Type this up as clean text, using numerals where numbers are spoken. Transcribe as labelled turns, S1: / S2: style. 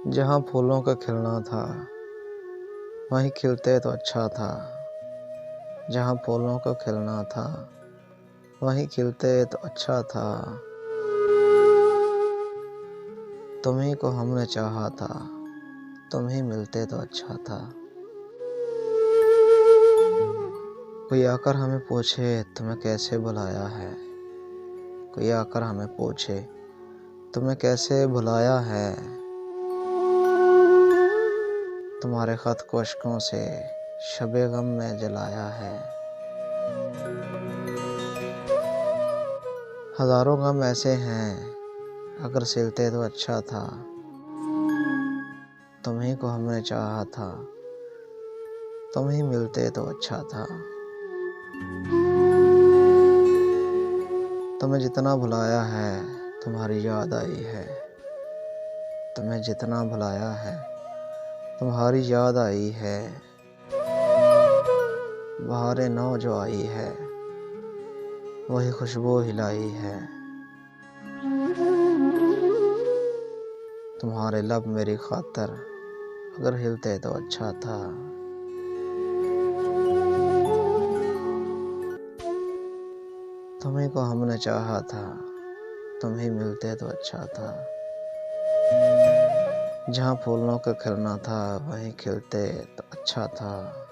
S1: जहाँ फूलों का खिलना था वहीं खिलते तो अच्छा था। जहाँ फूलों का खिलना था वहीं खिलते तो अच्छा था। तुम्ही को हमने चाहा था, तुम ही मिलते तो अच्छा था। कोई आकर हमें पूछे तुम्हें कैसे बुलाया है, कोई आकर हमें पूछे तुम्हें कैसे भुलाया है। तुम्हारे खत को अश्कों से शबे गम में जलाया है। हजारों गम ऐसे हैं अगर सिलते तो अच्छा था। तुम्ही को हमने चाहा था, तुम ही मिलते तो अच्छा था। तुम्हें जितना भुलाया है तुम्हारी याद आई है। तुम्हें जितना भुलाया है तुम्हारी याद आई है। बहारे नौ जो आई है वही खुशबू हिलाई है। तुम्हारे लब मेरी खातर अगर हिलते तो अच्छा था। तुम्ही को हमने चाहा था, तुम ही मिलते तो अच्छा था। जहाँ फूलों का खिलना था वहीं खिलते तो अच्छा था।